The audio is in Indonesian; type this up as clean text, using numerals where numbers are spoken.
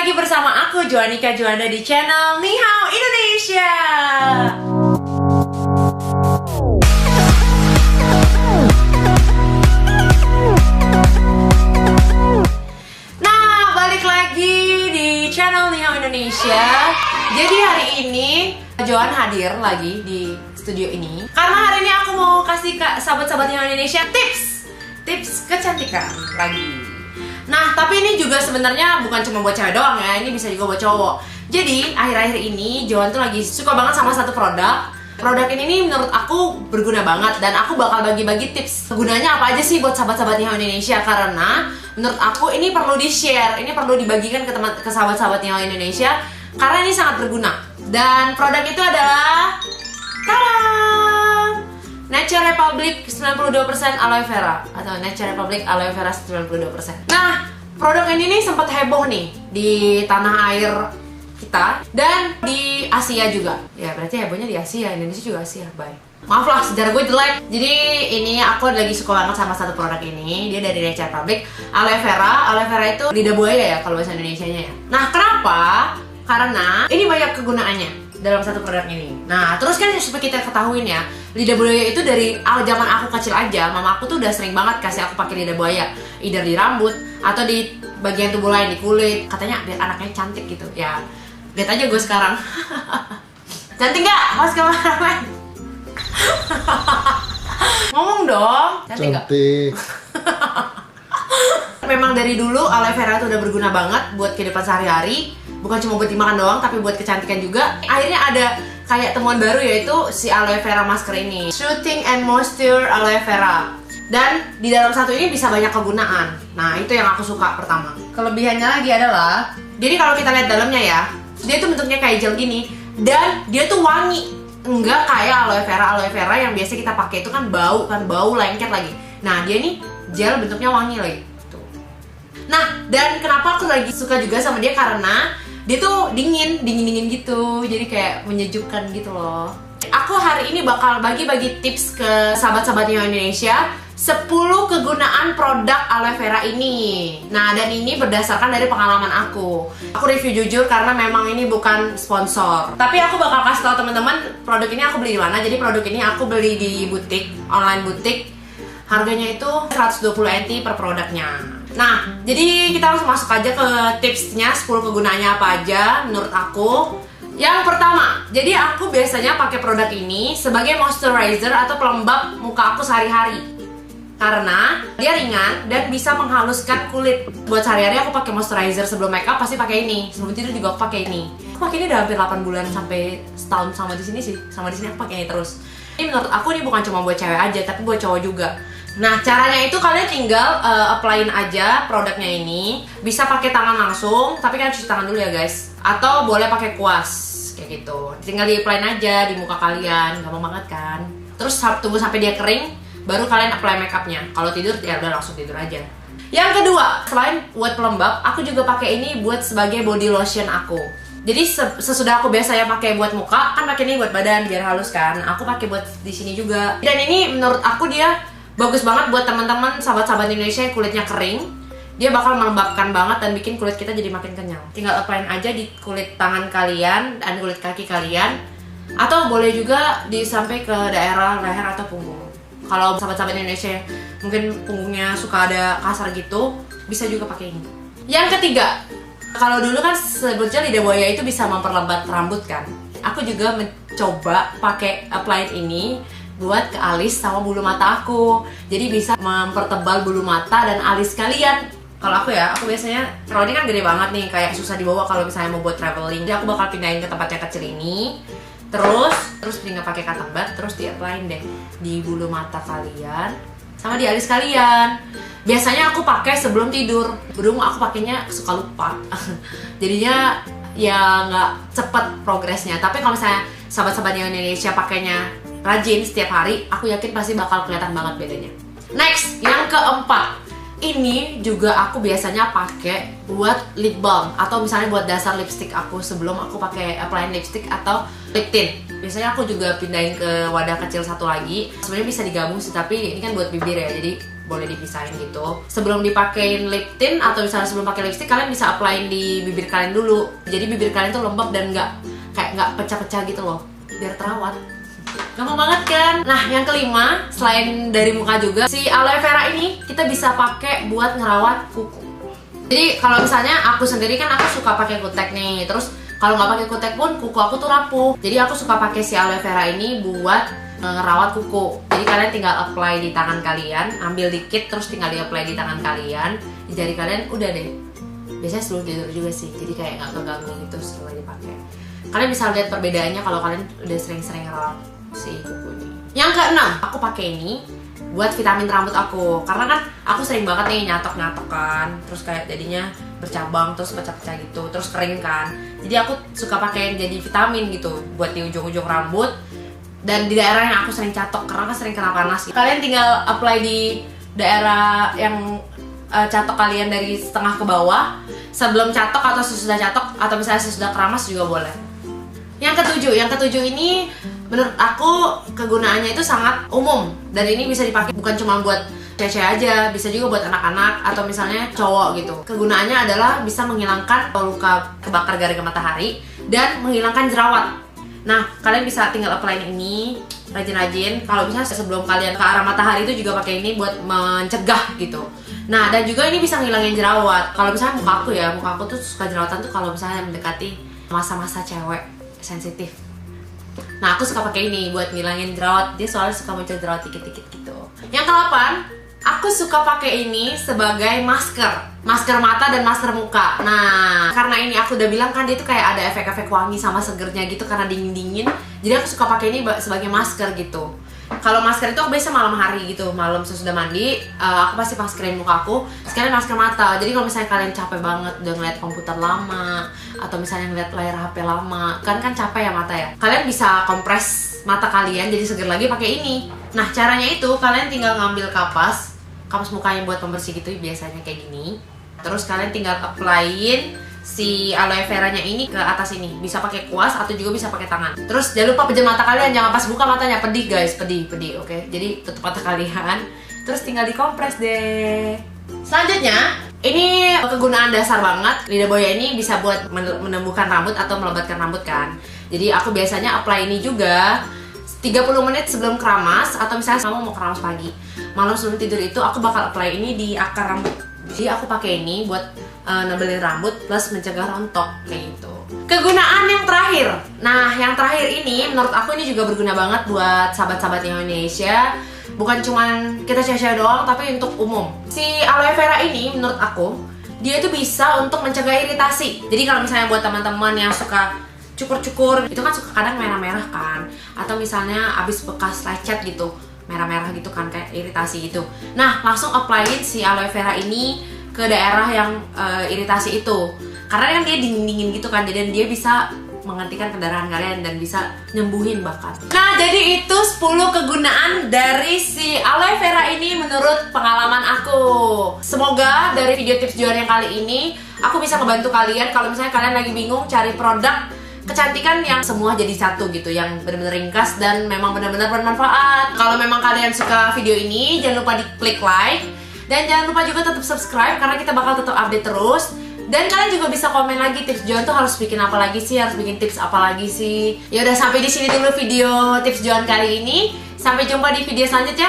lagi bersama aku Joanika Juanda di channel Ni Hao Indonesia. Nah, balik lagi di channel Ni Hao Indonesia. Jadi hari ini Joan hadir lagi di studio ini karena hari ini aku mau kasih ke sahabat-sahabat Ni Hao Indonesia tips kecantikan lagi. Nah, tapi ini juga sebenarnya bukan cuma buat cewek doang ya, ini bisa juga buat cowok. Jadi, akhir-akhir ini Joan tuh lagi suka banget sama satu produk. Produk ini menurut aku berguna banget dan aku bakal bagi-bagi tips gunanya apa aja sih buat sahabat-sahabat Ni Hao Indonesia, karena menurut aku ini perlu di-share, ini perlu dibagikan ke sahabat-sahabat Ni Hao Indonesia karena ini sangat berguna. Dan produk itu adalah Nature Republic 92% aloe vera atau Nature Republic aloe vera 92%. Nah, produk ini nih sempat heboh nih di tanah air kita dan di Asia juga. Ya, berarti hebohnya di Asia, Indonesia juga Asia. Bye. Maaf lah, sejarah gue jelek. Jadi ini aku lagi suka banget sama satu produk ini. Dia dari Nature Republic aloe vera. Aloe vera itu lidah buaya ya kalau bahasa Indonesianya ya. Nah, kenapa? Karena ini banyak kegunaannya dalam satu produk ini. Nah, terus kan seperti kita ketahuin ya, lidah buaya itu dari zaman aku kecil aja, mama aku tuh udah sering banget kasih aku pakai lidah buaya, either di rambut atau di bagian tubuh lain, di kulit. Katanya biar anaknya cantik gitu. Ya, lihat aja gue sekarang. Cantik nggak, mas kameramen? Ngomong dong, cantik nggak? Cantik. Memang dari dulu aloe vera itu udah berguna banget buat kehidupan sehari-hari. Bukan cuma buat dimakan doang, tapi buat kecantikan juga. Akhirnya ada kayak temuan baru, yaitu si aloe vera masker ini, Soothing and Moisture Aloe Vera. Dan di dalam satu ini bisa banyak kegunaan. Nah, itu yang aku suka pertama. Kelebihannya lagi adalah, jadi kalau kita lihat dalamnya ya, dia tuh bentuknya kayak gel gini, dan dia tuh wangi. Enggak kayak aloe vera yang biasa kita pakai itu kan bau lengket lagi. Nah, dia ini gel bentuknya wangi lagi. Tuh. Nah, dan kenapa aku lagi suka juga sama dia, karena dia tuh dingin gitu, jadi kayak menyejukkan gitu loh. Aku hari ini bakal bagi-bagi tips ke sahabat-sahabat Ni Hao Indonesia 10 kegunaan produk aloe vera ini. Nah, dan ini berdasarkan dari pengalaman aku. Aku review jujur karena memang ini bukan sponsor. Tapi aku bakal kasih tau teman-teman produk ini aku beli di mana. Jadi produk ini aku beli di butik, online butik. Harganya itu 120 NT per produknya. Nah, jadi kita langsung masuk aja ke tipsnya, 10 kegunaannya apa aja menurut aku. Yang pertama, jadi aku biasanya pakai produk ini sebagai moisturizer atau pelembab muka aku sehari-hari. Karena dia ringan dan bisa menghaluskan kulit. Buat sehari-hari aku pakai moisturizer, sebelum makeup pasti pakai ini. Sebelum tidur juga aku pakai ini. Aku pakai ini udah hampir 8 bulan sampai setahun sama di sini sih. Sama di sini aku pakai ini terus. Ini menurut aku ini bukan cuma buat cewek aja, tapi buat cowok juga. Nah, caranya itu kalian tinggal applyin aja produknya ini. Bisa pakai tangan langsung, tapi kan cuci tangan dulu ya guys. Atau boleh pakai kuas, kayak gitu. Tinggal di-applyin aja di muka kalian, gampang banget kan. Terus tunggu sampai dia kering, baru kalian apply makeupnya. Kalau tidur ya udah langsung tidur aja. Yang kedua, selain buat pelembab, aku juga pakai ini buat sebagai body lotion aku. Jadi sesudah aku biasanya pakai buat muka, kan pakai ini buat badan biar halus kan. Aku pakai buat di sini juga. Dan ini menurut aku dia bagus banget buat teman-teman sahabat-sahabat Indonesia yang kulitnya kering. Dia bakal melembabkan banget dan bikin kulit kita jadi makin kenyal. Tinggal applyin aja di kulit tangan kalian dan kulit kaki kalian. Atau boleh juga sampai ke daerah leher atau punggung. Kalau sahabat-sahabat Indonesia mungkin punggungnya suka ada kasar gitu, bisa juga pakai ini. Yang ketiga, kalau dulu kan sebetulnya lidah buaya itu bisa memperlebat rambut kan. Aku juga mencoba pakai applyin ini buat ke alis sama bulu mata aku. Jadi bisa mempertebal bulu mata dan alis kalian. Kalau aku ya, aku biasanya, kalau ini kan gede banget nih, kayak susah dibawa kalau misalnya mau buat traveling. Jadi aku bakal pindahin ke tempat yang kecil ini. Terus tinggal pakai cotton bud, terus di-applyin deh di bulu mata kalian sama di alis kalian. Biasanya aku pakai sebelum tidur. Berhubung aku pakainya suka lupa. Jadinya ya nggak cepet progresnya. Tapi kalau misalnya sahabat-sahabat yang Indonesia pakainya rajin setiap hari, aku yakin pasti bakal kelihatan banget bedanya. Next, yang keempat, ini juga aku biasanya pakai buat lip balm atau misalnya buat dasar lipstick aku sebelum aku pakai applyin lipstick atau lip tint. Biasanya aku juga pindahin ke wadah kecil satu lagi. Sebenarnya bisa digabung sih, tapi ini kan buat bibir ya, jadi boleh dipisahin gitu. Sebelum dipakein lip tint atau misalnya sebelum pakai lipstick, kalian bisa applyin di bibir kalian dulu. Jadi bibir kalian tuh lembab dan nggak pecah-pecah gitu loh, biar terawat. Gampang banget kan? Nah, yang kelima, selain dari muka juga, si aloe vera ini kita bisa pakai buat ngerawat kuku. Jadi kalau misalnya aku sendiri kan aku suka pakai kutek nih, terus kalau nggak pakai kutek pun kuku aku tuh rapuh. Jadi aku suka pakai si aloe vera ini buat ngerawat kuku. Jadi kalian tinggal apply di tangan kalian, ambil dikit terus tinggal di apply di tangan kalian, di jari kalian, udah deh. Biasanya sebelum tidur juga sih, jadi kayak nggak keganggu gitu setelah dipakai. Kalian bisa lihat perbedaannya kalau kalian udah sering-sering ngerawat si kuku ini. Yang keenam, aku pakai ini buat vitamin rambut aku, karena kan aku sering banget nih nyatok-nyatok kan, terus kayak jadinya bercabang, terus pecah-pecah gitu, terus kering kan. Jadi aku suka pakai jadi vitamin gitu buat di ujung-ujung rambut dan di daerah yang aku sering catok, karena kan sering kena panas gitu. Kalian tinggal apply di daerah yang catok kalian dari setengah ke bawah, sebelum catok atau sesudah catok, atau misalnya sesudah keramas juga boleh. Yang ketujuh ini menurut aku kegunaannya itu sangat umum, dan ini bisa dipakai bukan cuma buat cewek aja, bisa juga buat anak-anak atau misalnya cowok gitu. Kegunaannya adalah bisa menghilangkan luka kebakar gara-gara matahari dan menghilangkan jerawat. Nah, kalian bisa tinggal apply ini rajin-rajin. Kalau misalnya sebelum kalian ke arah matahari itu juga pakai ini buat mencegah gitu. Nah, dan juga ini bisa ngilangin jerawat. Kalau misalnya muka aku tuh suka jerawatan tuh kalau misalnya mendekati masa-masa cewek sensitif. Nah, aku suka pakai ini buat ngilangin jerawat. Dia soalnya suka muncul jerawat dikit-dikit gitu. Yang ke-8, aku suka pakai ini sebagai masker mata dan masker muka. Nah, karena ini aku udah bilang kan dia tuh kayak ada efek-efek wangi sama segernya gitu karena dingin-dingin. Jadi aku suka pakai ini sebagai masker gitu. Kalau masker itu aku biasa malam hari gitu, malam sesudah mandi, aku pasti maskerin muka aku. Sekalian masker mata. Jadi kalau misalnya kalian capek banget udah ngeliat komputer lama atau misalnya ngeliat layar HP lama, kan capek ya mata ya. Kalian bisa kompres mata kalian jadi seger lagi pakai ini. Nah, caranya itu kalian tinggal ngambil kapas mukanya buat pembersih gitu biasanya kayak gini. Terus kalian tinggal applyin si aloe veranya ini ke atas ini. Bisa pakai kuas atau juga bisa pakai tangan. Terus jangan lupa pejam mata kalian, jangan pas buka matanya, pedih guys, pedih, oke? Jadi tutup mata kalian. Terus tinggal dikompres deh. Selanjutnya, ini kegunaan dasar banget. Lidah buaya ini bisa buat menumbuhkan rambut atau melebatkan rambut kan. Jadi aku biasanya apply ini juga 30 menit sebelum keramas, atau misalnya kamu mau keramas pagi, malam sebelum tidur itu aku bakal apply ini di akar rambut. Jadi aku pakai ini buat nebelin rambut plus mencegah rontok kayak gitu. Kegunaan yang terakhir. Nah, yang terakhir ini menurut aku ini juga berguna banget buat sahabat-sahabat Indonesia. Bukan cuman kita cewek-cewek doang, tapi untuk umum. Si aloe vera ini menurut aku dia itu bisa untuk mencegah iritasi. Jadi kalau misalnya buat teman-teman yang suka cukur-cukur, itu kan suka kadang merah-merah kan, atau misalnya abis bekas lecet gitu, merah-merah gitu kan, kayak iritasi gitu. Nah, langsung applyin si aloe vera ini ke daerah yang iritasi itu, karena kan dia dingin-dingin gitu kan, dan dia bisa menghentikan pendarahan kalian dan bisa nyembuhin bahkan. Nah, jadi itu 10 kegunaan dari si aloe vera ini menurut pengalaman aku. Semoga dari video tips jualan yang kali ini aku bisa membantu kalian kalau misalnya kalian lagi bingung cari produk kecantikan yang semua jadi satu gitu, yang benar-benar ringkas dan memang benar-benar bermanfaat. Kalau memang kalian suka video ini, jangan lupa diklik like dan jangan lupa juga tetap subscribe karena kita bakal tetap update terus. Dan kalian juga bisa komen lagi tips Joan tuh harus bikin apa lagi sih, harus bikin tips apa lagi sih. Ya udah, sampai di sini dulu video tips Joan kali ini. Sampai jumpa di video selanjutnya.